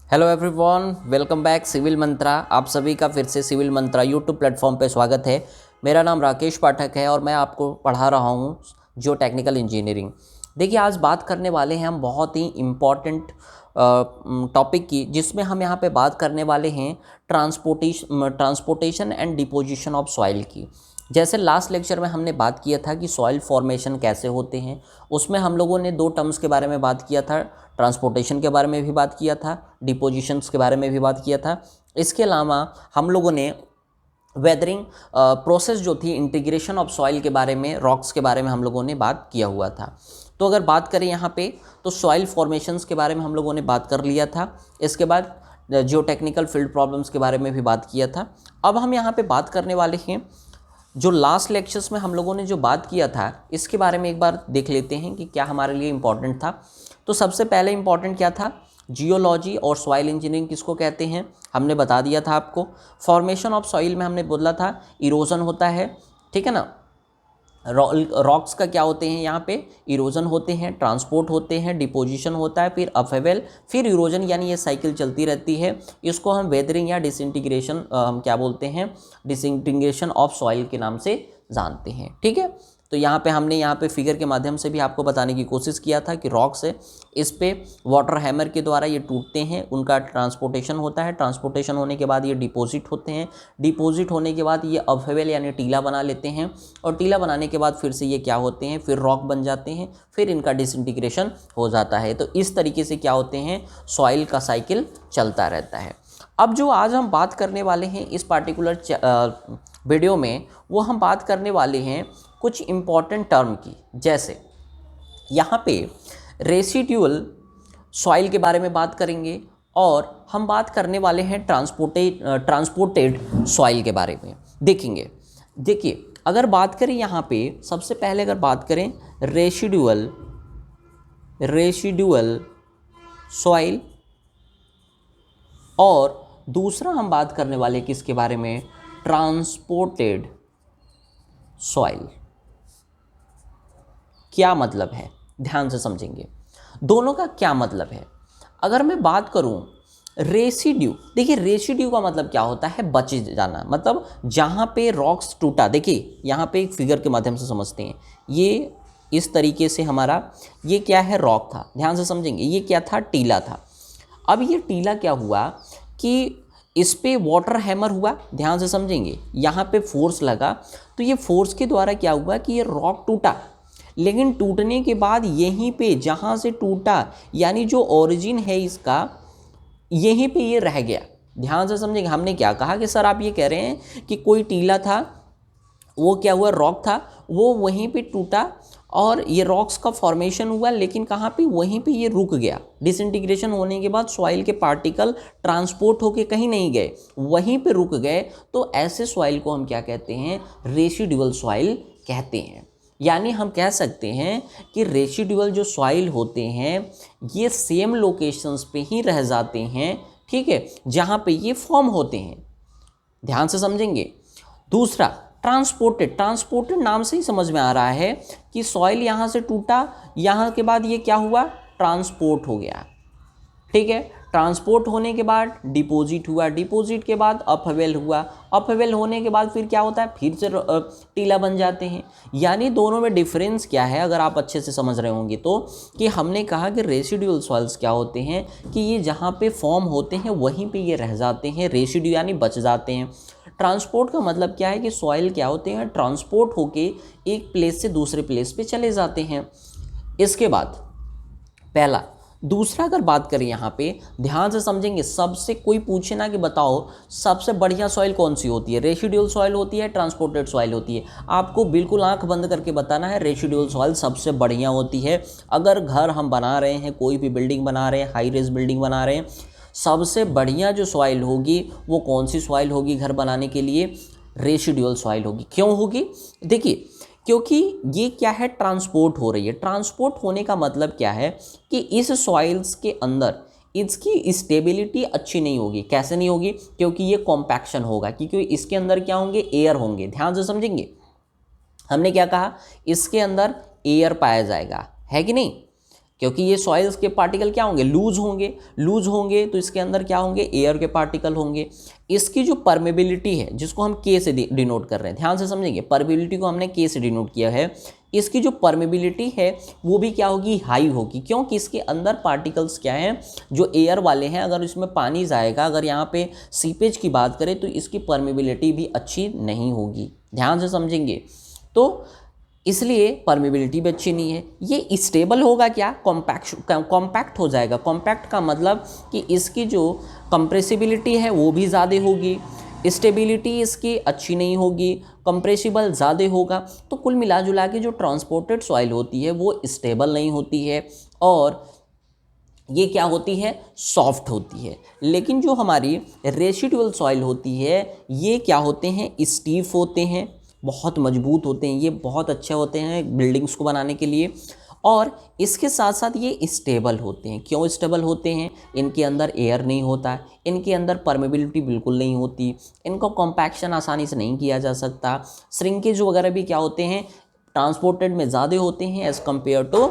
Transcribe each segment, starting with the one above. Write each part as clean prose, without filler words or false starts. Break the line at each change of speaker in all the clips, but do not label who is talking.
Hello everyone, welcome back civil mantra. आप सभी का फिर से सिविल मंत्रा यूट्यूब प्लेटफॉर्म पे स्वागत है। मेरा नाम राकेश पाठक है और मैं आपको पढ़ा रहा हूँ जो टेक्निकल इंजीनियरिंग। देखिए, आज बात करने वाले हैं हम बहुत ही इम्पॉर्टेंट टॉपिक की, जिसमें हम यहाँ पे बात करने वाले हैं transportation and deposition of soil की। जैसे लास्ट लेक्चर में हमने बात किया था कि सॉइल फॉर्मेशन कैसे होते हैं, उसमें हम लोगों ने दो टर्म्स के बारे में बात किया था। ट्रांसपोर्टेशन के बारे में भी बात किया था, डिपोजिशंस के बारे में भी बात किया था। इसके अलावा हम लोगों ने वेदरिंग प्रोसेस जो थी, इंटीग्रेशन ऑफ सॉइल के बारे में, रॉक्स के बारे में हम लोगों ने बात किया हुआ था। तो अगर बात करें यहाँ पे, तो सॉइल फॉर्मेशंस के बारे में हम लोगों ने बात कर लिया था। इसके बाद जियो टेक्निकल फील्ड प्रॉब्लम्स के बारे में भी बात किया था। अब हम यहाँ पे बात करने वाले हैं, जो लास्ट लेक्चर्स में हम लोगों ने जो बात किया था, इसके बारे में एक बार देख लेते हैं कि क्या हमारे लिए इम्पॉर्टेंट था। तो सबसे पहले इम्पॉर्टेंट क्या था? जियोलॉजी और सॉइल इंजीनियरिंग किसको कहते हैं, हमने बता दिया था आपको। फॉर्मेशन ऑफ सॉइल में हमने बोला था इरोजन होता है, ठीक है ना। रॉक्स का क्या होते हैं, यहाँ पे इरोजन होते हैं, ट्रांसपोर्ट होते हैं, डिपोजिशन होता है, फिर अपवेल, फिर इरोजन, यानी ये साइकिल चलती रहती है। इसको हम वेदरिंग या डिसइंटीग्रेशन हम क्या बोलते हैं, डिसइंटीग्रेशन ऑफ सॉइल के नाम से जानते हैं, ठीक है। तो यहाँ पे हमने यहाँ पे फिगर के माध्यम से भी आपको बताने की कोशिश किया था कि रॉक्स है, इस पे वाटर हैमर के द्वारा ये टूटते हैं, उनका ट्रांसपोर्टेशन होता है। ट्रांसपोर्टेशन होने के बाद ये डिपॉजिट होते हैं, डिपॉजिट होने के बाद ये अपवेल यानी टीला बना लेते हैं, और टीला बनाने के बाद फिर से ये क्या होते हैं, फिर रॉक बन जाते हैं, फिर इनका डिसइंटीग्रेशन हो जाता है। तो इस तरीके से क्या होते हैं, सॉइल का साइकिल चलता रहता है। अब जो आज हम बात करने वाले हैं इस पार्टिकुलर वीडियो में, वो हम बात करने वाले हैं कुछ इम्पॉर्टेंट टर्म की। जैसे यहाँ पे रेसिड्यूअल सॉइल के बारे में बात करेंगे, और हम बात करने वाले हैं ट्रांसपोर्टेड सॉइल के बारे में देखेंगे। देखिए, अगर बात करें यहाँ पे, सबसे पहले अगर बात करें रेसिड्यूअल सॉइल, और दूसरा हम बात करने वाले किसके बारे में, ट्रांसपोर्टेड सॉइल। क्या मतलब है, ध्यान से समझेंगे दोनों का क्या मतलब है। अगर मैं बात करूं रेसिड्यू, देखिए रेसिड्यू का मतलब क्या होता है, बच जाना, मतलब जहां पे रॉक्स टूटा। देखिए यहां पे एक फिगर के माध्यम से समझते हैं, ये इस तरीके से हमारा ये क्या है, रॉक था, ध्यान से समझेंगे। ये क्या था, टीला था। अब ये टीला क्या हुआ कि इस पे वाटर हैमर हुआ, ध्यान से समझेंगे, यहाँ पे फोर्स लगा, तो ये फोर्स के द्वारा क्या हुआ कि ये रॉक टूटा। लेकिन टूटने के बाद यहीं पे जहाँ से टूटा, यानी जो ओरिजिन है इसका, यहीं पे ये रह गया। ध्यान से समझेंगे, हमने क्या कहा कि सर आप ये कह रहे हैं कि कोई टीला था, वो क्या हुआ, रॉक था, वो वहीं पे टूटा और ये रॉक्स का फॉर्मेशन हुआ, लेकिन कहाँ पे, वहीं पे ये रुक गया। डिसइंटीग्रेशन होने के बाद सॉइल के पार्टिकल ट्रांसपोर्ट होके कहीं नहीं गए, वहीं पे रुक गए। तो ऐसे सॉइल को हम क्या कहते हैं, रेसिडुअल सॉइल कहते हैं। यानी हम कह सकते हैं कि रेसिडुअल जो सॉइल होते हैं, ये सेम लोकेशंस पे ही रह जाते हैं, ठीक है, जहाँ पे ये फॉर्म होते हैं। ध्यान से समझेंगे। दूसरा ट्रांसपोर्टेड नाम से ही समझ में आ रहा है कि सॉइल यहाँ से टूटा, यहाँ के बाद ये क्या हुआ, ट्रांसपोर्ट हो गया, ठीक है। ट्रांसपोर्ट होने के बाद डिपॉजिट हुआ, डिपॉजिट के बाद अपवेल हुआ, अपवेल होने के बाद फिर क्या होता है, फिर से टीला बन जाते हैं। यानी दोनों में डिफरेंस क्या है, अगर आप अच्छे से समझ रहे होंगे तो, कि हमने कहा कि रेसिडुअल सॉइल्स क्या होते हैं कि ये जहाँ पे फॉर्म होते हैं वहीं पे ये रह जाते हैं, रेसिड्यू यानी बच जाते हैं। ट्रांसपोर्ट का मतलब क्या है कि सॉइल क्या होते हैं, ट्रांसपोर्ट होके एक प्लेस से दूसरे प्लेस पे चले जाते हैं। इसके बाद पहला। दूसरा अगर बात करें यहाँ पे, ध्यान से समझेंगे, सबसे कोई पूछे ना कि बताओ सबसे बढ़िया सॉइल कौन सी होती है, रेसिडुअल सॉइल होती है, ट्रांसपोर्टेड सॉइल होती है, आपको बिल्कुल आंख बंद करके बताना है, रेसिडुअल सॉइल सबसे बढ़िया होती है। अगर घर हम बना रहे हैं, कोई भी बिल्डिंग बना रहे हैं, हाई रेज बिल्डिंग बना रहे हैं, सबसे बढ़िया जो सॉइल होगी वो कौन सी सॉइल होगी घर बनाने के लिए, रेसिडुअल सॉइल होगी। क्यों होगी, देखिए, क्योंकि ये क्या है, ट्रांसपोर्ट हो रही है। ट्रांसपोर्ट होने का मतलब क्या है कि इस सॉइल्स के अंदर इसकी स्टेबिलिटी अच्छी नहीं होगी। कैसे नहीं होगी, क्योंकि ये कॉम्पैक्शन होगा, क्योंकि इसके अंदर क्या होंगे, एयर होंगे। ध्यान से समझेंगे, हमने क्या कहा, इसके अंदर एयर पाया जाएगा, है कि नहीं। क्योंकि ये सॉइल्स के पार्टिकल क्या होंगे, लूज होंगे तो इसके अंदर क्या होंगे, एयर के पार्टिकल होंगे। इसकी जो परमेबिलिटी है, जिसको हम के से डिनोट कर रहे हैं, ध्यान से समझेंगे, परमेबिलिटी को हमने के से डिनोट किया है। इसकी जो परमेबिलिटी है वो भी क्या होगी, हाई होगी, क्योंकि इसके अंदर पार्टिकल्स क्या हैं, जो एयर वाले हैं। अगर इसमें पानी जाएगा, अगर यहाँ पे सीपेज की बात करें तो इसकी परमेबिलिटी भी अच्छी नहीं होगी, ध्यान से समझेंगे। तो इसलिए परमेबिलिटी भी अच्छी नहीं है। ये स्टेबल होगा क्या, कॉम्पैक्ट हो जाएगा। कॉम्पैक्ट का मतलब कि इसकी जो कंप्रेसिबिलिटी है वो भी ज़्यादा होगी, स्टेबिलिटी इसकी अच्छी नहीं होगी, कंप्रेसिबल ज़्यादा होगा। तो कुल मिला जुला के जो ट्रांसपोर्टेड सॉइल होती है वो स्टेबल नहीं होती है और ये क्या होती है, सॉफ्ट होती है। लेकिन जो हमारी रेसिडुअल सॉइल होती है ये क्या होते हैं, स्टीफ होते हैं, बहुत मजबूत होते हैं, ये बहुत अच्छे होते हैं बिल्डिंग्स को बनाने के लिए। और इसके साथ साथ ये स्टेबल होते हैं। क्यों स्टेबल होते हैं, इनके अंदर एयर नहीं होता, इनके अंदर परमेबिलिटी बिल्कुल नहीं होती, इनको कॉम्पैक्शन आसानी से नहीं किया जा सकता, श्रिंकेज वगैरह भी क्या होते हैं, ट्रांसपोर्टेड में ज़्यादा होते हैं as compare to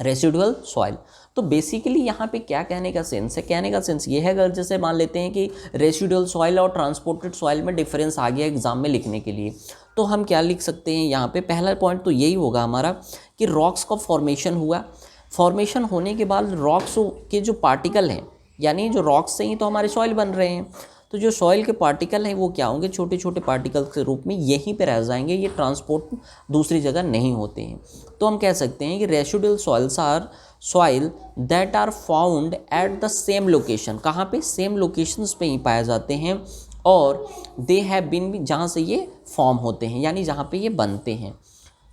residual soil. तो बेसिकली यहाँ पे क्या कहने का सेंस है, कहने का सेंस ये है, अगर जैसे मान लेते हैं कि रेसिडुअल सॉइल और ट्रांसपोर्टेड सॉइल में डिफरेंस आ गया एग्जाम में लिखने के लिए, तो हम क्या लिख सकते हैं यहाँ पे, पहला पॉइंट तो यही होगा हमारा कि रॉक्स का फॉर्मेशन हुआ, फॉर्मेशन होने के बाद रॉक्स के जो पार्टिकल हैं, यानी जो रॉक्स से ही तो हमारे सॉइल बन रहे हैं, तो जो सॉइल के पार्टिकल हैं वो क्या होंगे, छोटे छोटे पार्टिकल के रूप में यहीं पे रह जाएंगे, ये ट्रांसपोर्ट दूसरी जगह नहीं होते हैं। तो हम कह सकते हैं कि residual soils are soil that are found at the same location, कहाँ पे, सेम लोकेशंस पे ही पाए जाते हैं, और दे हैव बीन, जहाँ से ये फॉर्म होते हैं, यानी जहाँ पे ये बनते हैं।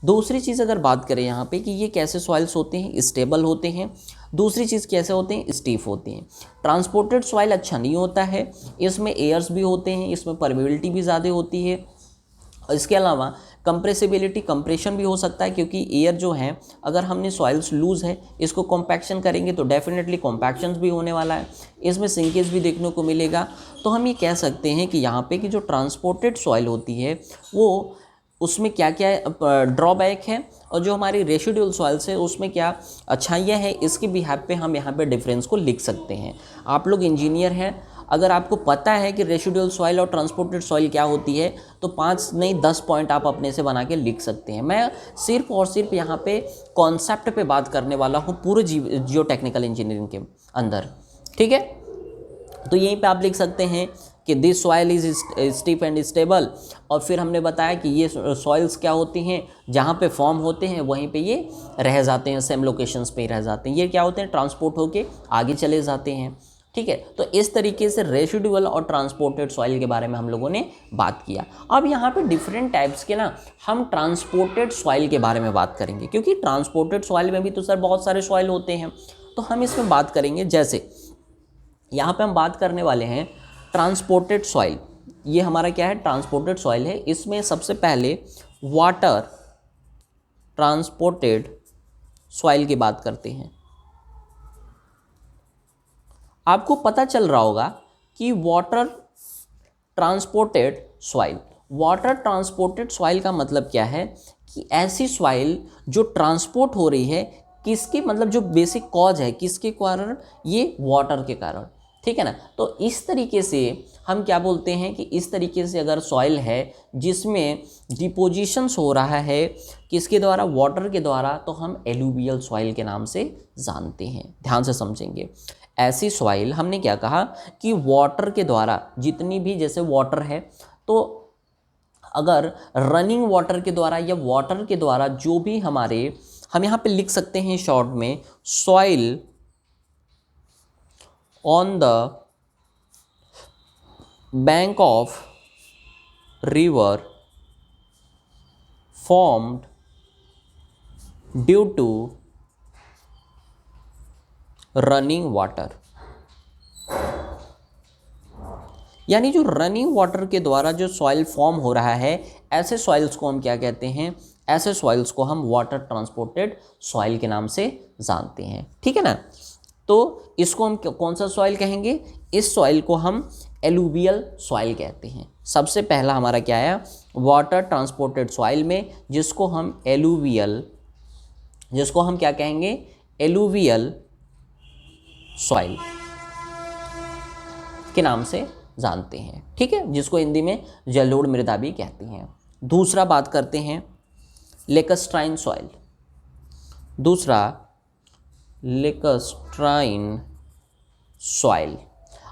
दूसरी चीज़ अगर बात करें यहाँ पे कि ये कैसे सॉइल्स होते हैं, स्टेबल होते हैं। दूसरी चीज़ कैसे होते हैं, स्टीफ होते हैं। ट्रांसपोर्टेड सॉइल अच्छा नहीं होता है, इसमें एयर्स भी होते हैं, इसमें परमेबिलिटी भी ज़्यादा होती है, और इसके अलावा कंप्रेसिबिलिटी, कंप्रेशन भी हो सकता है, क्योंकि एयर जो है, अगर हमने सॉइल्स लूज़ है, इसको कॉम्पैक्शन करेंगे तो डेफिनेटली कॉम्पैक्शंस भी होने वाला है, इसमें सिंकेज भी देखने को मिलेगा। तो हम ये कह सकते हैं कि यहाँ पे कि जो ट्रांसपोर्टेड सॉइल होती है वो, उसमें क्या क्या ड्रॉबैक है, और जो हमारी रेसिडुअल सॉइल्स है उसमें क्या अच्छाइयाँ हैं, इसके बिहाफ पे हम यहाँ पे डिफरेंस को लिख सकते हैं। आप लोग इंजीनियर हैं, अगर आपको पता है कि रेसिडुअल सॉइल और ट्रांसपोर्टेड सॉइल क्या होती है तो 5 नहीं 10 पॉइंट आप अपने से बना के लिख सकते हैं। मैं सिर्फ और सिर्फ यहाँ पे कॉन्सेप्ट पे बात करने वाला हूँ पूरे जियो टेक्निकल इंजीनियरिंग के अंदर, ठीक है। तो यहीं पे आप लिख सकते हैं कि this soil is stiff and stable, और फिर हमने बताया कि ये सॉइल्स क्या होती हैं, जहाँ पे फॉर्म होते हैं वहीं पे ये रह जाते हैं, सेम लोकेशंस पे ही रह जाते हैं। ये क्या होते हैं, ट्रांसपोर्ट होके आगे चले जाते हैं, ठीक है। तो इस तरीके से रेसिडुअल और ट्रांसपोर्टेड सॉइल के बारे में हम लोगों ने बात किया। अब यहाँ पे डिफरेंट टाइप्स के ना हम ट्रांसपोर्टेड सॉइल के बारे में बात करेंगे, क्योंकि ट्रांसपोर्टेड सॉइल में भी तो सर बहुत सारे सॉइल होते हैं, तो हम इसमें बात करेंगे। जैसे यहाँ पे हम बात करने वाले हैं ट्रांसपोर्टेड सॉइल। ये हमारा क्या है, ट्रांसपोर्टेड सॉइल है। इसमें सबसे पहले वाटर ट्रांसपोर्टेड सॉइल की बात करते हैं। आपको पता चल रहा होगा कि water transported soil, water transported soil का मतलब क्या है कि ऐसी सॉइल जो ट्रांसपोर्ट हो रही है, किसके, मतलब जो बेसिक कॉज है किसके कारण, ये वाटर के कारण, ठीक है ना। तो इस तरीके से हम क्या बोलते हैं कि इस तरीके से अगर सॉइल है जिसमें डिपोजिशंस हो रहा है किसके द्वारा, वाटर के द्वारा, तो हम एलुवियल सॉइल के नाम से जानते हैं। ध्यान से समझेंगे, ऐसी सॉइल हमने क्या कहा कि वाटर के द्वारा, जितनी भी, जैसे वाटर है तो अगर रनिंग वाटर के द्वारा या वाटर के द्वारा जो भी हमारे, हम यहाँ पे लिख सकते हैं शॉर्ट में, soil on the bank of river formed due to running water, यानी जो रनिंग वाटर के द्वारा जो सॉइल फॉर्म हो रहा है, ऐसे सॉइल्स को हम क्या कहते हैं, ऐसे सॉइल्स को हम वाटर ट्रांसपोर्टेड सॉइल के नाम से जानते हैं, ठीक है ना। तो इसको हम कौन सा सॉइल कहेंगे, इस सॉइल को हम एलुवियल सॉइल कहते हैं। सबसे पहला हमारा क्या है, वाटर ट्रांसपोर्टेड सॉइल में, जिसको हम एलुवियल, जिसको हम क्या कहेंगे, एलुवियल सॉइल के नाम से जानते हैं, ठीक है, जिसको हिंदी में जलोढ़ मृदा भी कहते हैं। दूसरा बात करते हैं लेकस्ट्राइन सॉइल। दूसरा लेकस्ट्राइन सॉइल।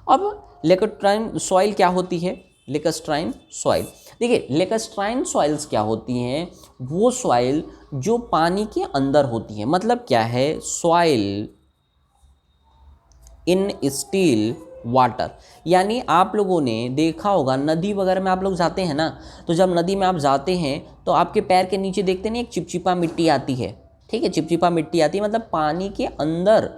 अब लेकस्ट्राइन सॉइल क्या होती है? लेकस्ट्राइन सॉइल, देखिए लेकस्ट्राइन सॉइल्स क्या होती हैं? वो सॉइल जो पानी के अंदर होती है। मतलब क्या है? सॉइल इन स्टिल वाटर, यानी आप लोगों ने देखा होगा नदी वगैरह में आप लोग जाते हैं ना, तो जब नदी में आप जाते हैं तो आपके पैर के नीचे देखते नहीं एक चिपचिपा मिट्टी आती है, ठीक है, चिपचिपा मिट्टी आती है, मतलब पानी के अंदर,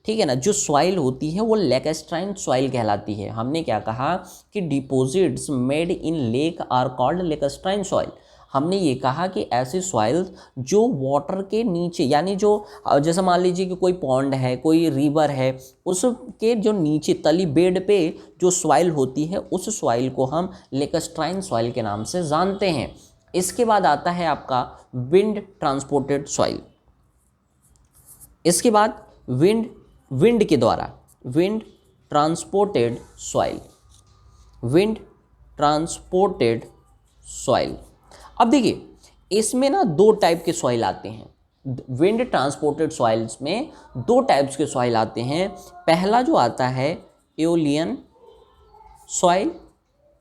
ठीक है ना, जो सॉइल होती है वो लेकस्ट्राइन सॉइल कहलाती है। हमने क्या कहा कि deposits made in lake are called lacustrine soil. हमने ये कहा कि ऐसे सॉइल्स जो वाटर के नीचे, यानी जो जैसे मान लीजिए कि कोई पॉन्ड है, कोई रिवर है, उसके जो नीचे तली बेड पे जो सॉइल होती है उस सॉइल को हम लेकस्ट्राइन सॉइल के नाम से जानते हैं। इसके बाद आता है आपका विंड ट्रांसपोर्टेड सॉइल। इसके बाद विंड के द्वारा, wind transported soil, wind transported soil. अब देखिए इसमें ना दो टाइप के सॉइल आते हैं। विंड ट्रांसपोर्टेड सॉइल्स में दो टाइप्स के सॉइल आते हैं। पहला जो आता है एओलियन सॉइल,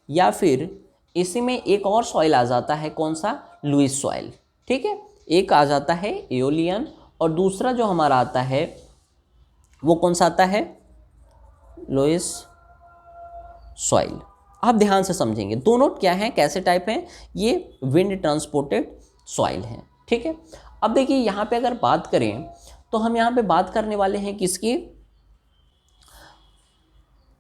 या फिर इसी में एक और सॉइल आ जाता है, कौन सा? लुइस सॉइल, ठीक है। एक आ जाता है एओलियन और दूसरा जो हमारा आता है वो कौन सा आता है? Loess soil. आप ध्यान से समझेंगे दोनों क्या हैं, कैसे टाइप हैं। ये विंड ट्रांसपोर्टेड सॉइल हैं, ठीक है। अब देखिए यहाँ पे अगर बात करें तो हम यहाँ पे बात करने वाले हैं किसकी?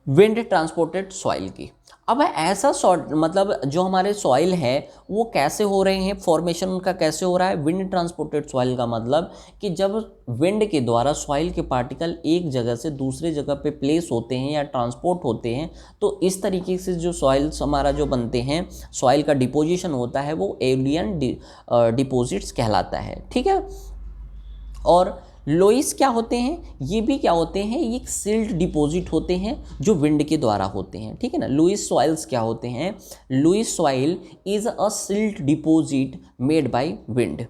विंड ट्रांसपोर्टेड सॉइल की। अब ऐसा मतलब जो हमारे सॉइल है वो कैसे हो रहे हैं, फॉर्मेशन उनका कैसे हो रहा है? विंड ट्रांसपोर्टेड सॉइल का मतलब कि जब विंड के द्वारा सॉइल के पार्टिकल एक जगह से दूसरे जगह पे प्लेस होते हैं या ट्रांसपोर्ट होते हैं, तो इस तरीके से जो सॉइल्स हमारा जो बनते हैं, सॉइल का डिपोजिशन होता है, वो एलियन डिपोजिट्स कहलाता है, ठीक है। और लोइस क्या होते हैं? ये भी क्या होते हैं? ये सिल्ट डिपॉजिट होते हैं जो विंड के द्वारा होते हैं, ठीक है ना। लुइस सॉइल्स क्या होते हैं? Loess soil is a silt deposit made by wind.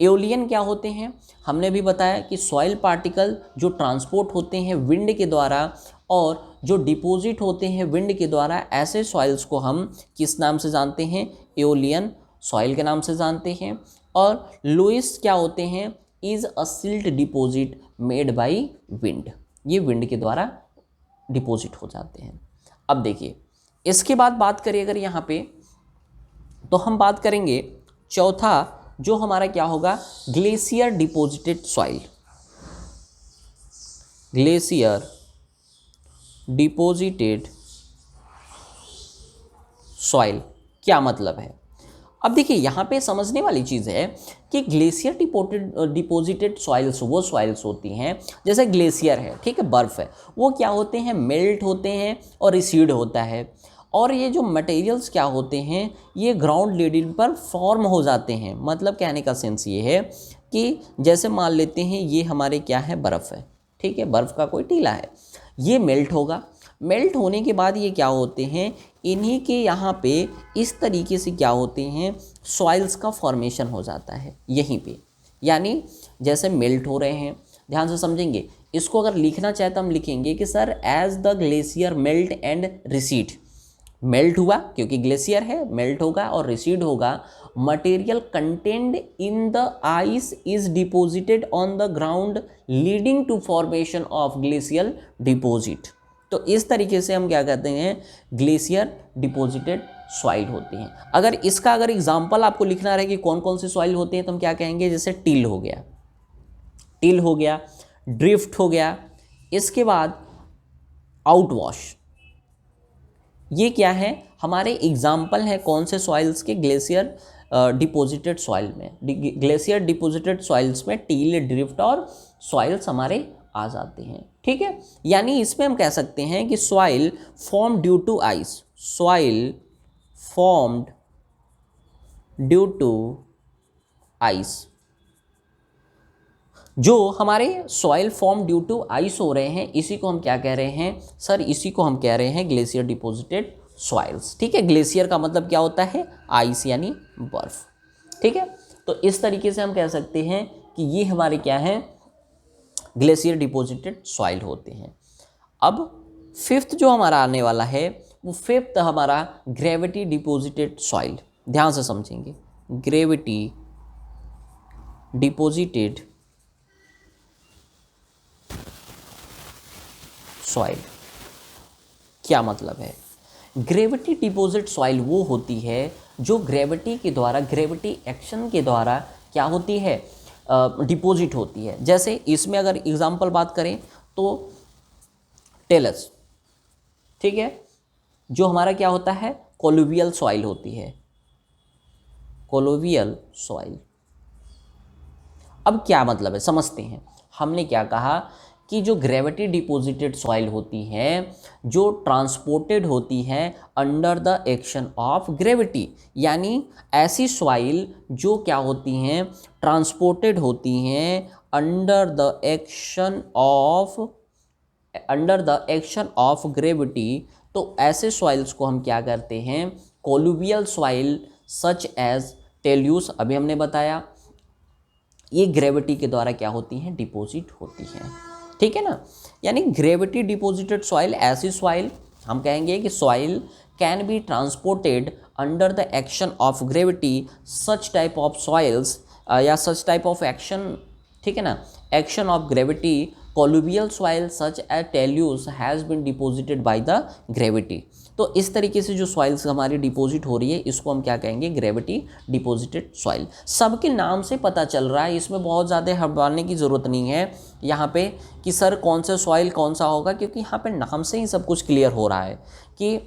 Aeolian क्या होते हैं? हमने भी बताया कि सॉइल पार्टिकल जो ट्रांसपोर्ट होते हैं विंड के द्वारा और जो डिपॉजिट होते हैं विंड के द्वारा, ऐसे सॉइल्स को हम किस नाम से जानते हैं? एओलियन सॉइल के नाम से जानते हैं। और लुइस क्या होते हैं? Is a silt deposit made by wind. ये विंड के द्वारा डिपॉजिट हो जाते हैं। अब देखिए इसके बाद बात करें अगर यहाँ पे, तो हम बात करेंगे चौथा जो हमारा क्या होगा? Glacier deposited soil. Glacier deposited soil क्या मतलब है? अब देखिए यहाँ पे समझने वाली चीज़ है कि ग्लेशियर डिपॉजिटेड सॉइल्स वो सॉइल्स होती हैं, जैसे ग्लेशियर है, ठीक है, बर्फ़ है, वो क्या होते हैं? मेल्ट होते हैं और रिसीड होता है। और ये जो मटेरियल्स क्या होते हैं, ये ग्राउंड लेवल पर फॉर्म हो जाते हैं। मतलब कहने का सेंस ये है कि जैसे मान लेते हैं ये हमारे क्या है? बर्फ़ है, ठीक है, बर्फ़ का कोई टीला है, ये मेल्ट होगा। मेल्ट होने के बाद ये क्या होते हैं? इन्हीं के यहाँ पे इस तरीके से क्या होते हैं? सॉइल्स का फॉर्मेशन हो जाता है यहीं पे, यानी जैसे मेल्ट हो रहे हैं। ध्यान से समझेंगे, इसको अगर लिखना चाहे तो हम लिखेंगे कि sir as the glacier melt and recede. Melt हुआ क्योंकि ग्लेशियर है, मेल्ट होगा और रिसीड होगा। Material contained in the ice is deposited on the ground leading to formation of glacial deposit. तो इस तरीके से हम क्या कहते हैं? ग्लेशियर डिपॉजिटेड सॉइल होते हैं। अगर इसका एग्जांपल आपको लिखना रहे कि कौन कौन से सॉइल होते हैं तो हम क्या कहेंगे? जैसे टिल हो गया, टिल हो गया, ड्रिफ्ट हो गया, इसके बाद आउटवॉश। ये क्या है? हमारे एग्जाम्पल हैं कौन से सॉइल्स के? ग्लेशियर डिपॉजिटेड सॉइल में, ग्लेशियर डिपॉजिटेड सॉइल्स में टील, ड्रिफ्ट और सॉइल्स हमारे आ जाते हैं, ठीक है। यानी इसमें हम कह सकते हैं कि soil form due to ice, soil formed due to ice, जो हमारे soil form due to ice हो रहे हैं, इसी को हम क्या कह रहे हैं सर? इसी को हम कह रहे हैं ग्लेशियर डिपॉजिटेड सॉइल्स। ठीक है, ग्लेशियर का मतलब क्या होता है? आइस यानी बर्फ। ठीक है, तो इस तरीके से हम कह सकते हैं कि ये हमारे क्या हैं? ग्लेशियर डिपॉजिटेड सॉइल होते हैं। अब फिफ्थ जो हमारा आने वाला है, वो फिफ्थ हमारा ग्रेविटी डिपॉजिटेड सॉइल। ध्यान से समझेंगे, ग्रेविटी डिपॉजिटेड सॉइल क्या मतलब है? ग्रेविटी डिपॉजिट सॉइल वो होती है जो ग्रेविटी के द्वारा, ग्रेविटी एक्शन के द्वारा क्या होती है? डिपॉजिट होती है। जैसे इसमें अगर एग्जांपल बात करें तो टेलस, ठीक है, जो हमारा क्या होता है? कोलुवियल सॉइल होती है, कोलुवियल सॉइल। अब क्या मतलब है समझते हैं। हमने क्या कहा कि जो ग्रेविटी डिपॉजिटेड सॉइल होती हैं, जो ट्रांसपोर्टेड होती हैं under the action of gravity, यानी ऐसी सॉइल जो क्या होती हैं? ट्रांसपोर्टेड होती हैं under the action of gravity. तो ऐसे सॉइल्स को हम क्या करते हैं? कोलुवियल सॉइल सच एज टेल्यूस, अभी हमने बताया, ये ग्रेविटी के द्वारा क्या होती हैं? डिपॉजिट होती हैं। ठीक है ना, यानी ग्रेविटी डिपॉजिटेड सॉइल ऐसी सॉइल, हम कहेंगे कि soil can be transported under the action of gravity, such type of soils या सच टाइप ऑफ एक्शन, ठीक है ना, action of gravity, colluvial soil such as talus has been deposited by the gravity. तो इस तरीके से जो soils हमारी डिपॉजिट हो रही है, इसको हम क्या कहेंगे? Gravity deposited soil. सबके नाम से पता चल रहा है, इसमें बहुत ज़्यादा हड़बड़ाने की ज़रूरत नहीं है यहाँ पे कि सर कौन सा सॉइल कौन सा होगा, क्योंकि यहाँ पे नाम से ही सब कुछ क्लियर हो रहा है कि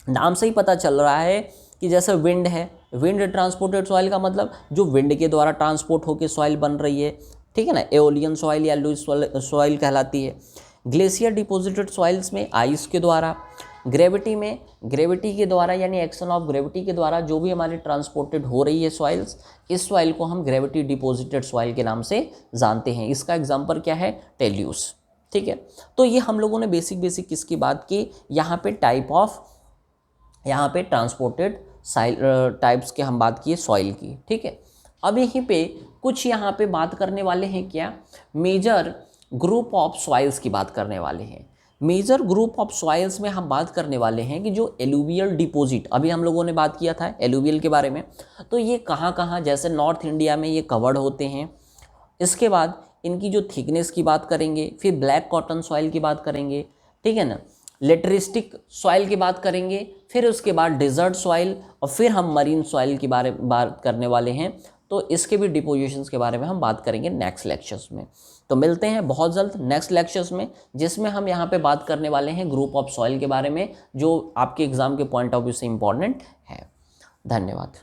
नाम से ही पता चल रहा है कि जैसे विंड है, विंड ट्रांसपोर्टेड सॉइल का मतलब जो विंड के द्वारा ट्रांसपोर्ट होकर सॉइल बन रही है, ठीक है ना, एओलियन सॉइल या लुइस सॉइल कहलाती है। ग्लेशियर डिपॉजिटेड सॉइल्स में आइस के द्वारा, ग्रेविटी में ग्रेविटी के द्वारा यानी एक्शन ऑफ ग्रेविटी के द्वारा जो भी हमारी ट्रांसपोर्टेड हो रही है सॉइल्स, इस सॉइल को हम ग्रेविटी डिपॉजिटेड सॉइल के नाम से जानते हैं। इसका एग्जांपल क्या है? टेल्यूस। ठीक है, तो ये हम लोगों ने बेसिक किसकी बात की? यहाँ पे ट्रांसपोर्टेड टाइप्स के हम बात किए सॉइल की। ठीक है, अब यहीं पे कुछ यहाँ पे बात करने वाले हैं क्या? मेजर ग्रुप ऑफ सॉइल्स की बात करने वाले हैं। मेजर ग्रुप ऑफ सॉइल्स में हम बात करने वाले हैं कि जो एलुवियल डिपॉजिट, अभी हम लोगों ने बात किया था एलुवियल के बारे में, तो ये कहाँ, जैसे नॉर्थ इंडिया में ये कवर्ड होते हैं। इसके बाद इनकी जो थिकनेस की बात करेंगे, फिर ब्लैक कॉटन सॉइल की बात करेंगे, ठीक है ना, लेटरिस्टिक सॉइल की बात करेंगे, फिर उसके बाद डिजर्ट सॉइल, और फिर हम मरीन सॉइल की बात करने वाले हैं। तो इसके भी डिपोजिशंस के बारे में हम बात करेंगे नेक्स्ट लेक्चर्स में। तो मिलते हैं बहुत जल्द नेक्स्ट लेक्चर्स में, जिसमें हम यहाँ पे बात करने वाले हैं ग्रुप ऑफ सॉइल के बारे में, जो आपके एग्जाम के पॉइंट ऑफ व्यू से इम्पॉर्टेंट है। धन्यवाद।